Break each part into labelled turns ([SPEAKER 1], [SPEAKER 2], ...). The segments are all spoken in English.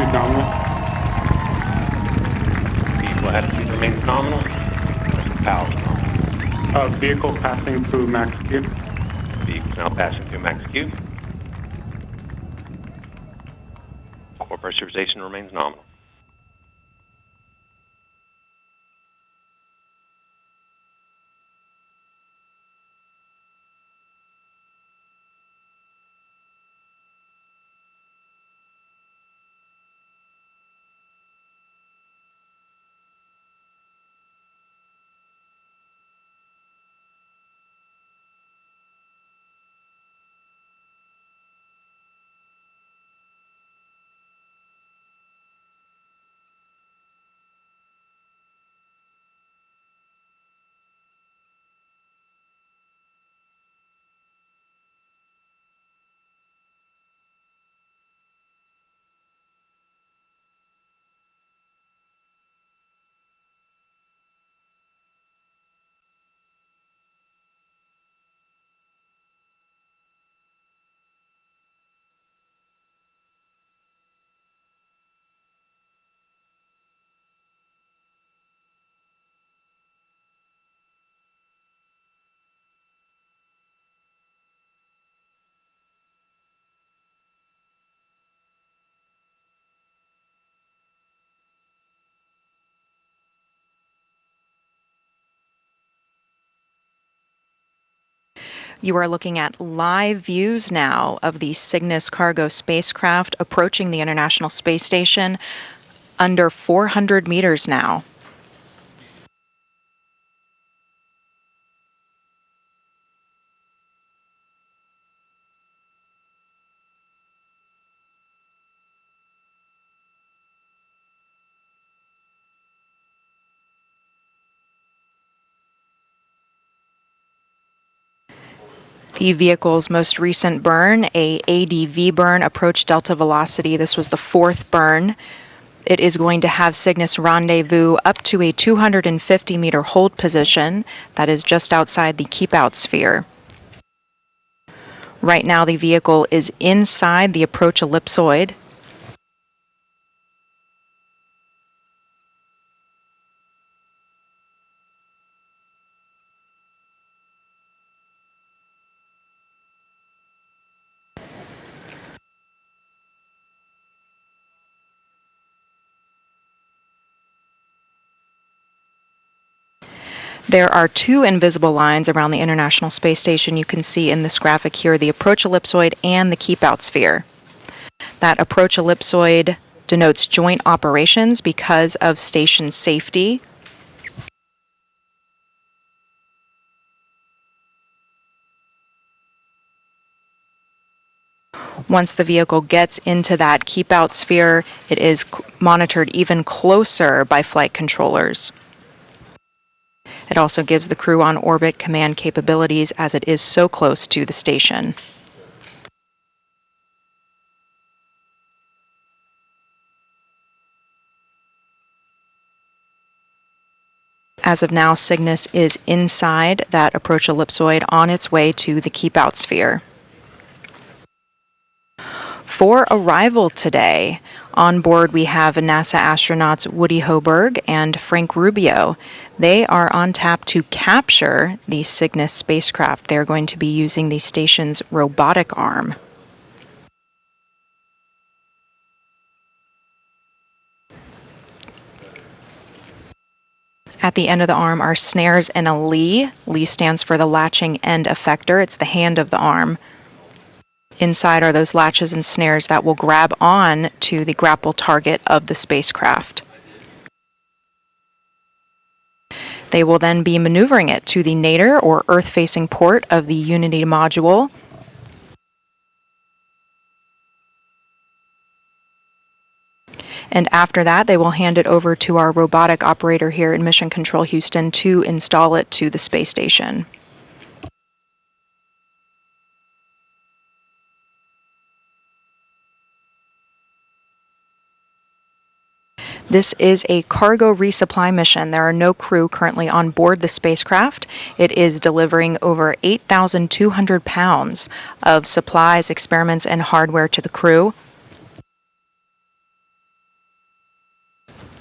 [SPEAKER 1] attitude nominal.
[SPEAKER 2] Vehicle attitude remains nominal. Power nominal.
[SPEAKER 1] Vehicle passing through max Q.
[SPEAKER 2] Vehicle now passing through max Q. Core pressurization remains nominal.
[SPEAKER 3] You are looking at live views now of the Cygnus cargo spacecraft approaching the International Space Station, under 400 meters now. The vehicle's most recent burn, a ADV burn, approached delta velocity. This was the fourth burn. It is going to have Cygnus rendezvous up to a 250-meter hold position that is just outside the keep-out sphere. Right now, the vehicle is inside the approach ellipsoid. There are two invisible lines around the International Space Station. You can see in this graphic here the approach ellipsoid and the keep-out sphere. That approach ellipsoid denotes joint operations because of station safety. Once the vehicle gets into that keep-out sphere, it is monitored even closer by flight controllers. It also gives the crew on orbit command capabilities as it is so close to the station. As of now, Cygnus is inside that approach ellipsoid on its way to the keep-out sphere. For arrival today, on board we have NASA astronauts Woody Hoberg and Frank Rubio. They are on tap to capture the Cygnus spacecraft. They're going to be using the station's robotic arm. At the end of the arm are snares and a lead. Lead stands for the latching end effector. It's the hand of the arm. Inside are those latches and snares that will grab on to the grapple target of the spacecraft. They will then be maneuvering it to the nadir or Earth-facing port of the Unity module. And after that, they will hand it over to our robotic operator here in Mission Control Houston to install it to the space station. This is a cargo resupply mission. There are no crew currently on board the spacecraft. It is delivering over 8,200 pounds of supplies, experiments, and hardware to the crew.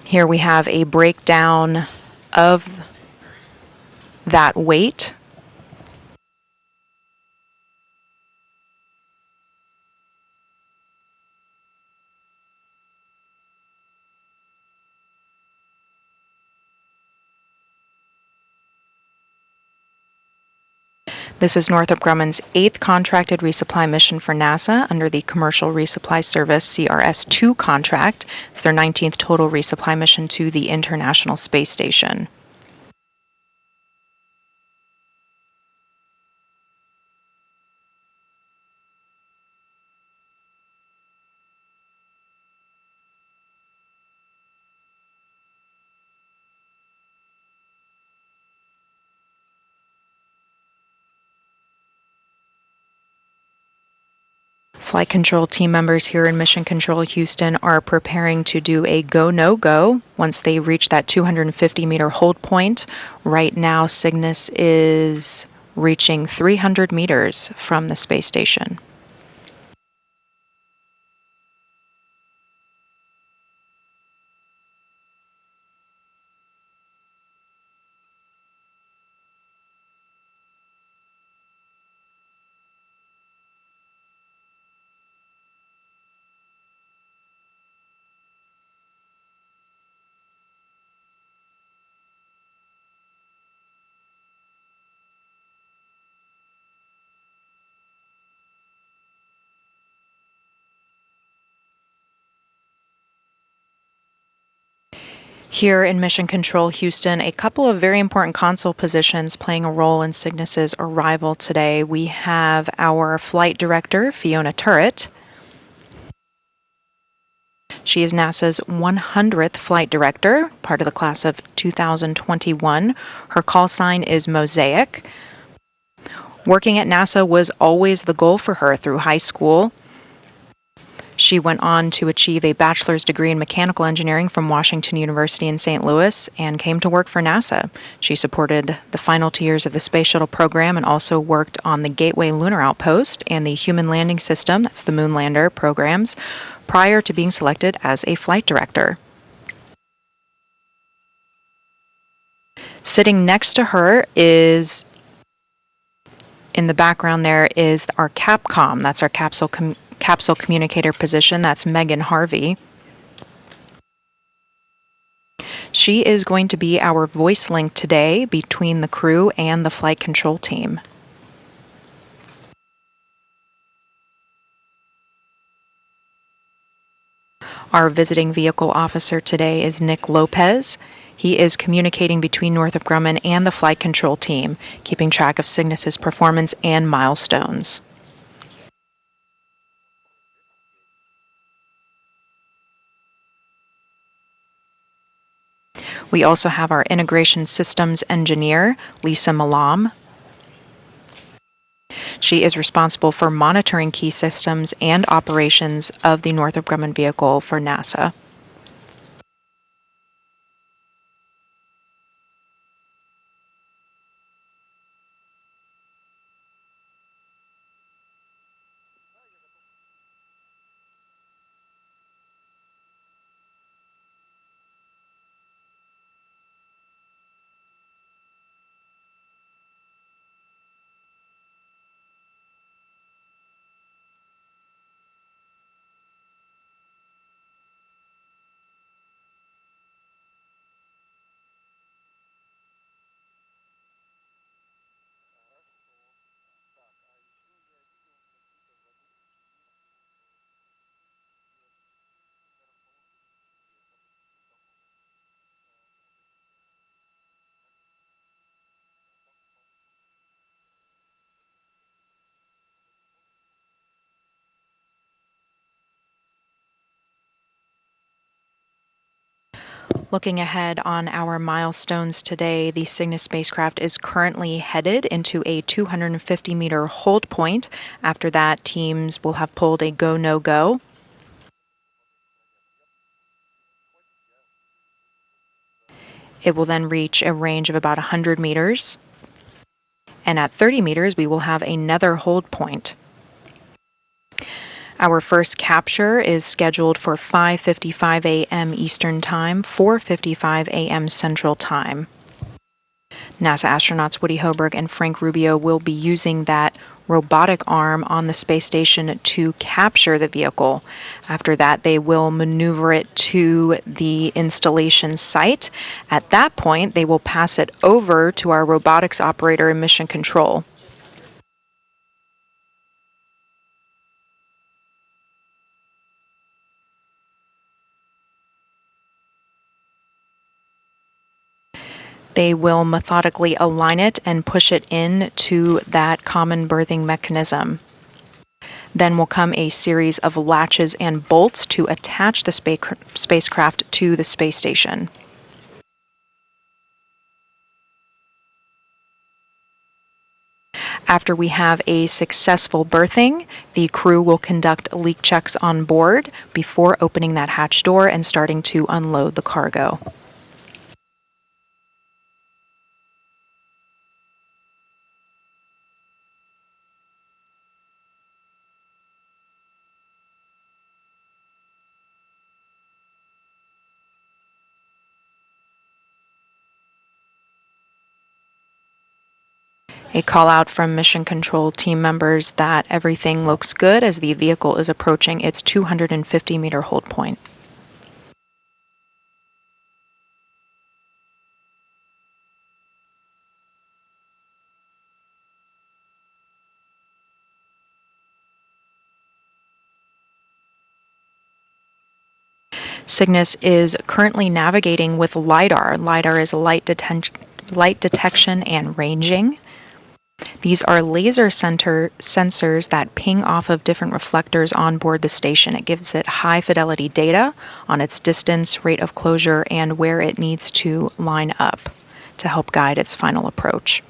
[SPEAKER 3] Here we have a breakdown of that weight. This is Northrop Grumman's 8th contracted resupply mission for NASA under the Commercial Resupply Service CRS-2 contract. It's their 19th total resupply mission to the International Space Station. Flight control team members here in Mission Control Houston are preparing to do a go-no-go once they reach that 250-meter hold point. Right now, Cygnus is reaching 300 meters from the space station. Here in Mission Control Houston, a couple of very important console positions playing a role in Cygnus's arrival today. We have our flight director, Fiona Turret. She is NASA's 100th flight director, part of the class of 2021. Her call sign is Mosaic. Working at NASA was always the goal for her through high school. She went on to achieve a bachelor's degree in mechanical engineering from Washington University in St. Louis and came to work for NASA. She supported the final 2 years of the Space Shuttle program and also worked on the Gateway Lunar Outpost and the Human Landing System, that's the Moon Lander programs, prior to being selected as a flight director. Sitting next to her is, in the background there, is our Capcom, that's our capsule communicator position. That's Megan Harvey. She is going to be our voice link today between the crew and the flight control team. Our visiting vehicle officer today is Nick Lopez. He is communicating between Northrop Grumman and the flight control team, keeping track of Cygnus's performance and milestones. We also have our integration systems engineer, Lisa Malam. She is responsible for monitoring key systems and operations of the Northrop Grumman vehicle for NASA. Looking ahead on our milestones today, the Cygnus spacecraft is currently headed into a 250-meter hold point. After that, teams will have pulled a go-no-go. It will then reach a range of about 100 meters. And at 30 meters, we will have another hold point. Our first capture is scheduled for 5:55 a.m. Eastern Time, 4:55 a.m. Central Time. NASA astronauts Woody Hoburg and Frank Rubio will be using that robotic arm on the space station to capture the vehicle. After that, they will maneuver it to the installation site. At that point, they will pass it over to our robotics operator in Mission Control. They will methodically align it and push it into that common berthing mechanism. Then will come a series of latches and bolts to attach the spacecraft to the space station. After we have a successful berthing, the crew will conduct leak checks on board before opening that hatch door and starting to unload the cargo. A call out from Mission Control team members that everything looks good as the vehicle is approaching its 250-meter hold point. Cygnus is currently navigating with LiDAR. LiDAR is light detection and ranging. These are laser sensors that ping off of different reflectors on board the station. It gives it high fidelity data on its distance, rate of closure, and where it needs to line up to help guide its final approach.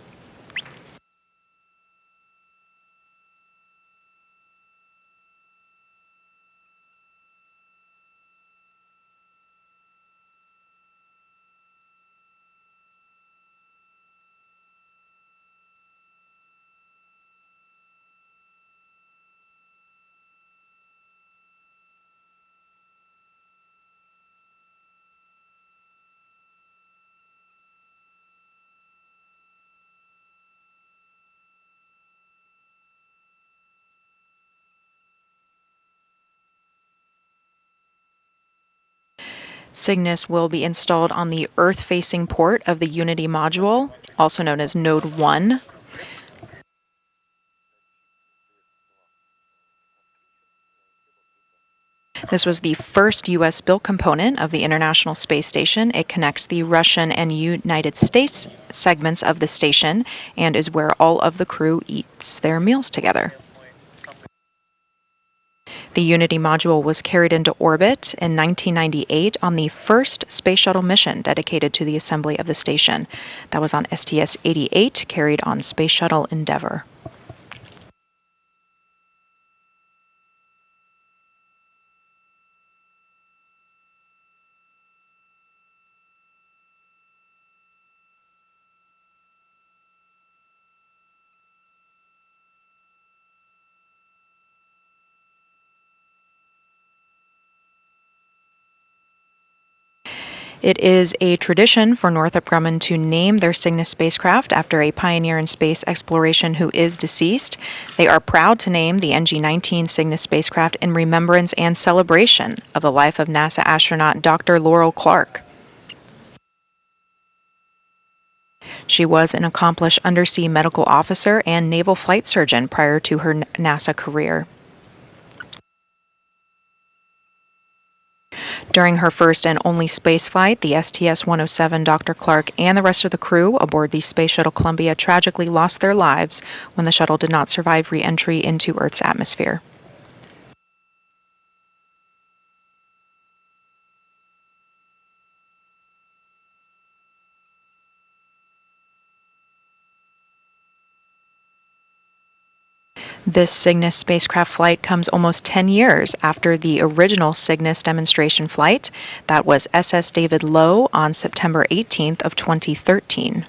[SPEAKER 3] Cygnus will be installed on the Earth-facing port of the Unity module, also known as Node 1. This was the first U.S.-built component of the International Space Station. It connects the Russian and United States segments of the station and is where all of the crew eats their meals together. The Unity module was carried into orbit in 1998 on the first space shuttle mission dedicated to the assembly of the station. That was on STS-88, carried on Space Shuttle Endeavour. It is a tradition for Northrop Grumman to name their Cygnus spacecraft after a pioneer in space exploration who is deceased. They are proud to name the NG-19 Cygnus spacecraft in remembrance and celebration of the life of NASA astronaut Dr. Laurel Clark. She was an accomplished undersea medical officer and naval flight surgeon prior to her NASA career. During her first and only spaceflight, the STS-107, Dr. Clark and the rest of the crew aboard the Space Shuttle Columbia tragically lost their lives when the shuttle did not survive re-entry into Earth's atmosphere. This Cygnus spacecraft flight comes almost 10 years after the original Cygnus demonstration flight. That was SS David Lowe on September 18th of 2013.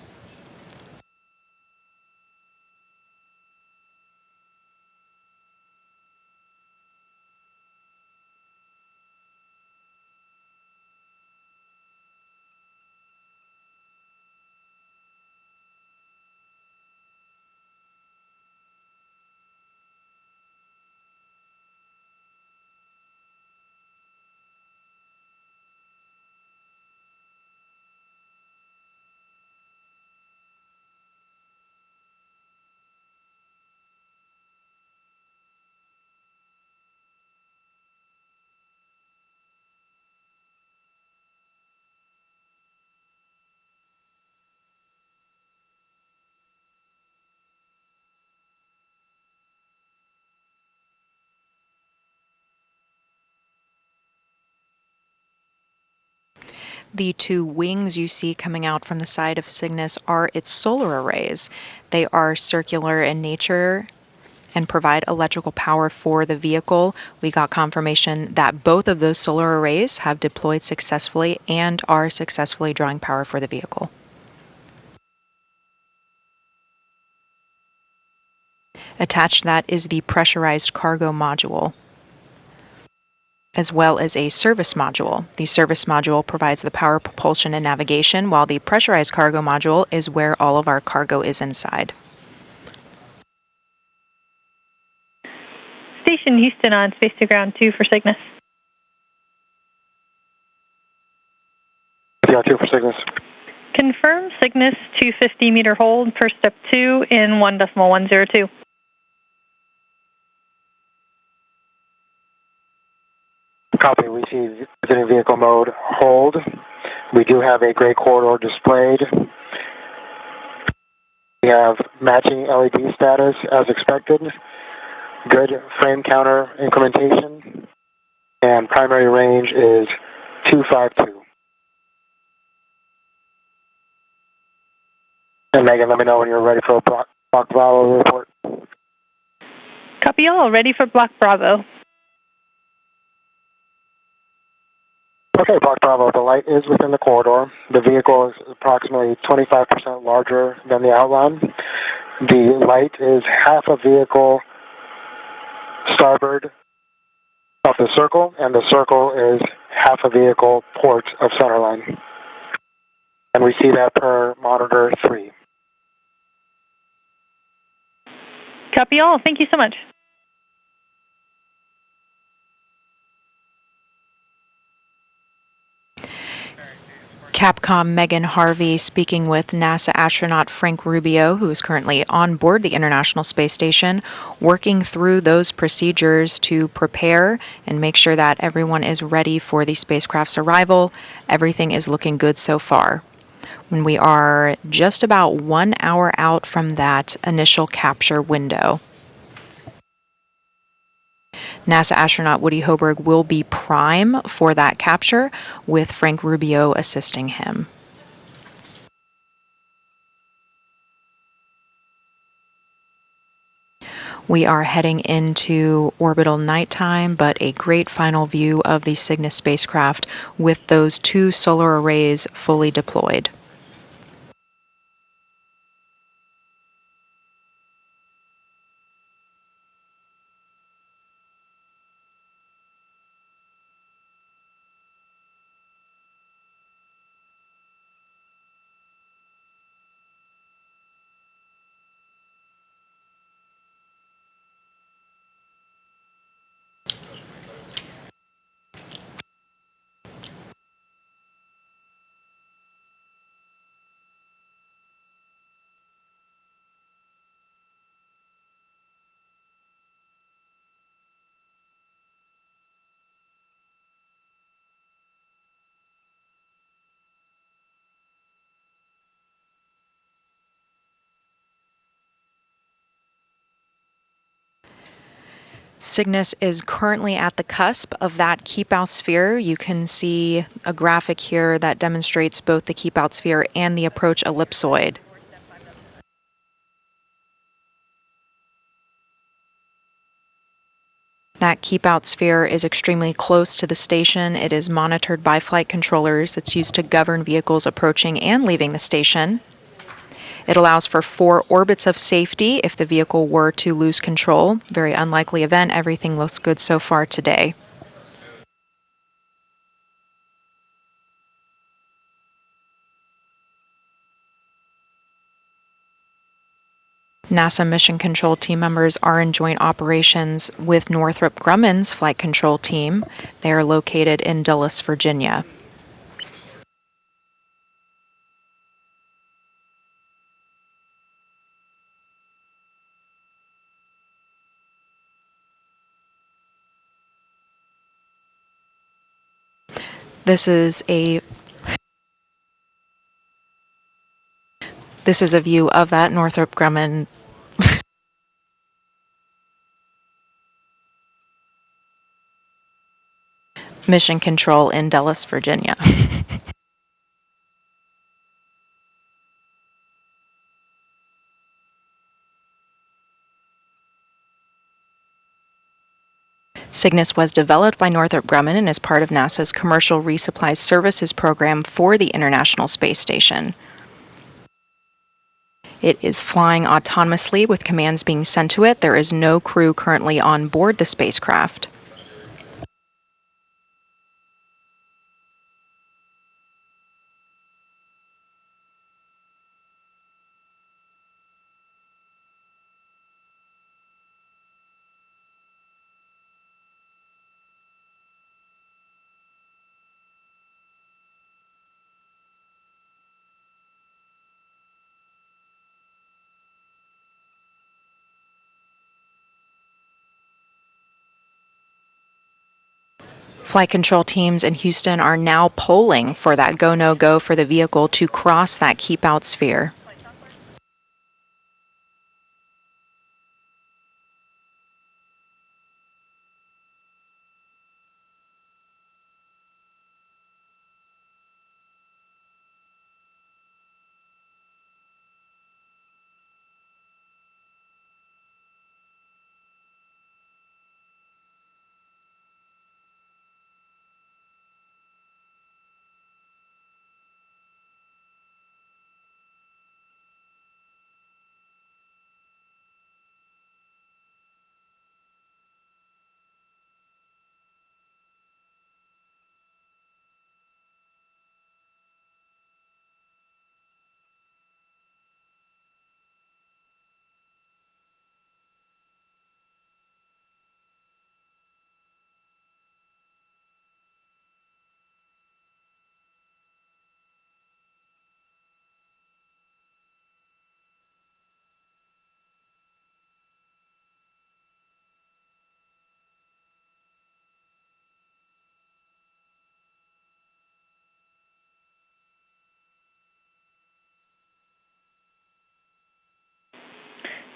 [SPEAKER 3] The two wings you see coming out from the side of Cygnus are its solar arrays. They are circular in nature and provide electrical power for the vehicle. We got confirmation that both of those solar arrays have deployed successfully and are successfully drawing power for the vehicle. Attached to that is the pressurized cargo module, as well as a service module. The service module provides the power, propulsion, and navigation, while the pressurized cargo module is where all of our cargo is inside.
[SPEAKER 4] Station Houston on Space to Ground 2 for Cygnus.
[SPEAKER 5] Yeah, 2 for Cygnus.
[SPEAKER 4] Confirm Cygnus 250-meter hold for step 2 in 1.102.
[SPEAKER 5] Copy. We see visiting vehicle mode hold. We do have a gray corridor displayed. We have matching LED status as expected. Good frame counter incrementation. And primary range is 252. And Megan, let me know when you're ready for a Block Bravo report.
[SPEAKER 4] Copy all. Ready for Block Bravo.
[SPEAKER 5] Okay, Block Bravo, the light is within the corridor. The vehicle is approximately 25% larger than the outline. The light is half a vehicle starboard of the circle, and the circle is half a vehicle port of centerline. And we see that per monitor 3.
[SPEAKER 4] Copy all. Thank you so much.
[SPEAKER 3] Capcom Megan Harvey speaking with NASA astronaut Frank Rubio, who is currently on board the International Space Station, working through those procedures to prepare and make sure that everyone is ready for the spacecraft's arrival. Everything is looking good so far. When we are just about 1 hour out from that initial capture window. NASA astronaut Woody Hoburg will be prime for that capture, with Frank Rubio assisting him. We are heading into orbital nighttime, but a great final view of the Cygnus spacecraft with those 2 solar arrays fully deployed. Cygnus is currently at the cusp of that keep-out sphere. You can see a graphic here that demonstrates both the keep-out sphere and the approach ellipsoid. That keep-out sphere is extremely close to the station. It is monitored by flight controllers. It's used to govern vehicles approaching and leaving the station. It allows for 4 orbits of safety if the vehicle were to lose control. Very unlikely event. Everything looks good so far today. NASA Mission Control team members are in joint operations with Northrop Grumman's flight control team. They are located in Dulles, Virginia. This is a view of that Northrop Grumman Mission Control in Dulles, Virginia. Cygnus was developed by Northrop Grumman and is part of NASA's Commercial Resupply Services program for the International Space Station. It is flying autonomously with commands being sent to it. There is no crew currently on board the spacecraft. Flight control teams in Houston are now polling for that go, no go for the vehicle to cross that keep out sphere.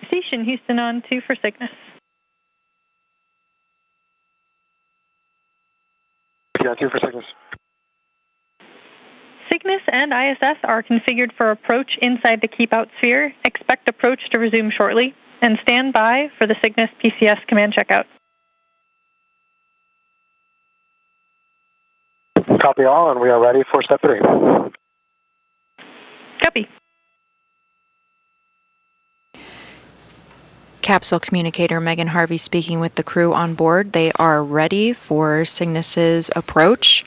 [SPEAKER 4] Station Houston on 2 for Cygnus.
[SPEAKER 5] Yeah, 2 for Cygnus.
[SPEAKER 4] Cygnus and ISS are configured for approach inside the keep out sphere. Expect approach to resume shortly, and stand by for the Cygnus PCS command checkout.
[SPEAKER 5] Copy all, and we are ready for step 3.
[SPEAKER 4] Copy.
[SPEAKER 3] Capsule communicator Megan Harvey speaking with the crew on board. They are ready for Cygnus's approach.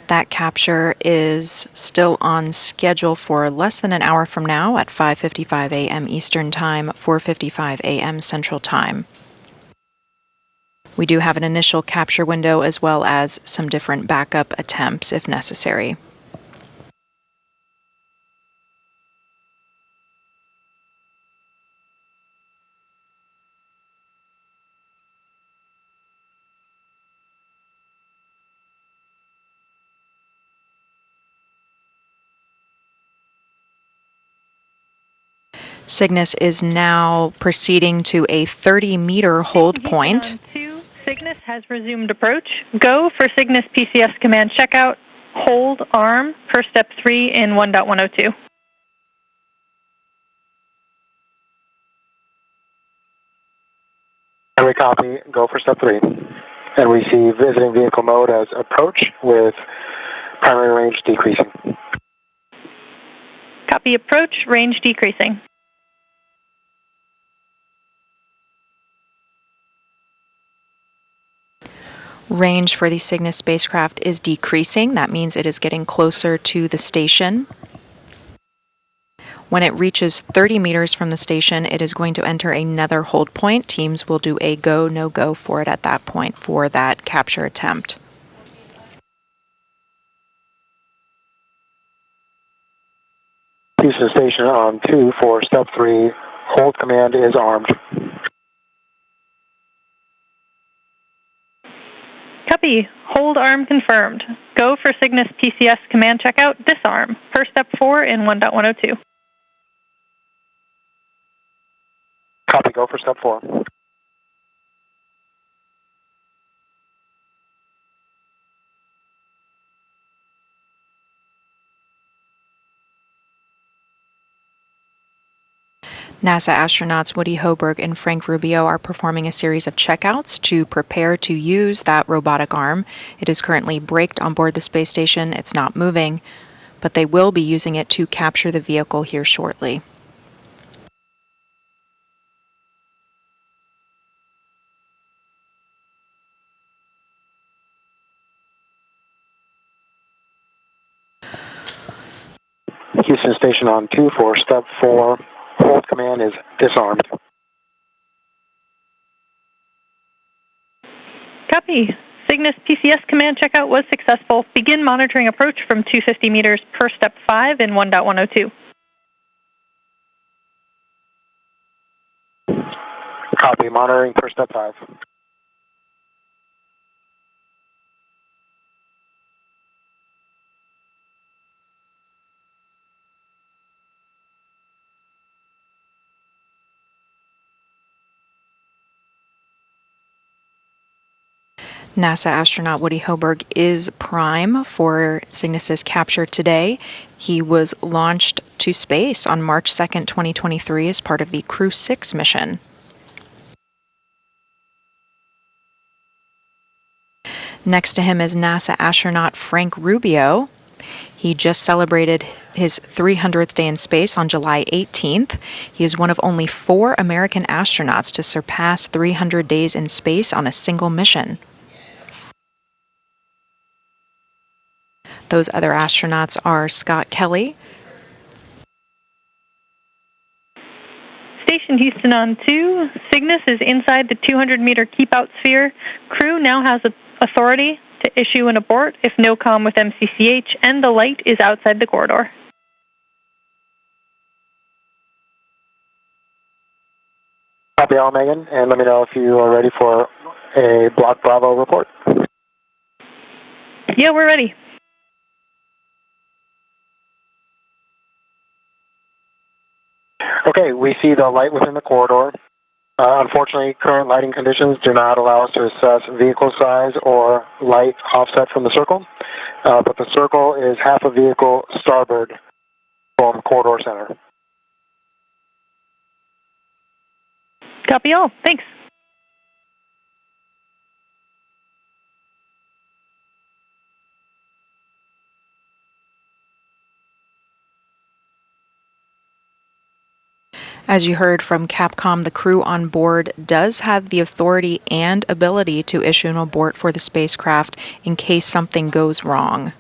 [SPEAKER 3] That capture is still on schedule for less than an hour from now at 5:55 a.m. Eastern Time, 4:55 a.m. Central Time. We do have an initial capture window as well as some different backup attempts if necessary. Cygnus is now proceeding to a 30-meter hold point.
[SPEAKER 4] Cygnus has resumed approach. Go for Cygnus PCS command checkout. Hold arm per step 3 in 1.102.
[SPEAKER 5] And we copy, go for step 3. And we see visiting vehicle mode as approach with primary range decreasing.
[SPEAKER 4] Copy approach, range decreasing.
[SPEAKER 3] Range for the Cygnus spacecraft is decreasing. That means it is getting closer to the station. When it reaches 30 meters from the station, it is going to enter another hold point. Teams will do a go, no go for it at that point for that capture attempt.
[SPEAKER 5] Houston Station on 2 for step 3. Hold command is armed.
[SPEAKER 4] Copy. Hold arm confirmed. Go for Cygnus PCS command checkout. Disarm per step 4 in 1.102.
[SPEAKER 5] Copy, go for step 4.
[SPEAKER 3] NASA astronauts Woody Hoberg and Frank Rubio are performing a series of checkouts to prepare to use that robotic arm. It is currently braked on board the space station. It's not moving, but they will be using it to capture the vehicle here shortly.
[SPEAKER 5] Houston Station on 2 for step 4. Hold command is disarmed.
[SPEAKER 4] Copy. Cygnus PCS command checkout was successful. Begin monitoring approach from 250 meters per step 5 in 1.102.
[SPEAKER 5] Copy. Monitoring per step 5.
[SPEAKER 3] NASA astronaut Woody Hoberg is prime for Cygnus's capture today. He was launched to space on March 2nd, 2023 as part of the Crew 6 mission. Next to him is NASA astronaut Frank Rubio. He just celebrated his 300th day in space on July 18th. He is one of only 4 American astronauts to surpass 300 days in space on a single mission. Those other astronauts are Scott Kelly.
[SPEAKER 4] Station Houston on 2. Cygnus is inside the 200-meter keep-out sphere. Crew now has authority to issue an abort if no comm with MCCH, and the light is outside the corridor.
[SPEAKER 5] Copy all, Megan, and let me know if you are ready for a Block Bravo report.
[SPEAKER 4] Yeah, we're ready.
[SPEAKER 5] Okay, we see the light within the corridor. Unfortunately, current lighting conditions do not allow us to assess vehicle size or light offset from the circle, but the circle is half a vehicle starboard from corridor center.
[SPEAKER 4] Copy all. Thanks.
[SPEAKER 3] As you heard from Capcom, the crew on board does have the authority and ability to issue an abort for the spacecraft in case something goes wrong.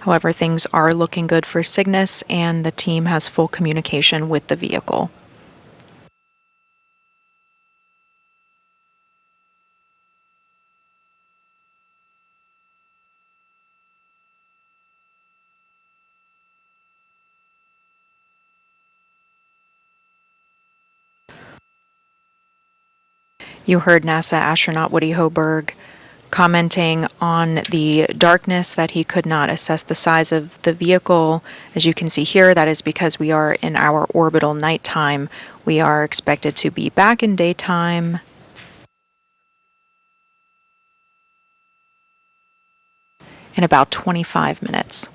[SPEAKER 3] However, things are looking good for Cygnus, and the team has full communication with the vehicle. You heard NASA astronaut Woody Hoberg commenting on the darkness, that he could not assess the size of the vehicle. As you can see here, that is because we are in our orbital nighttime. We are expected to be back in daytime in about 25 minutes.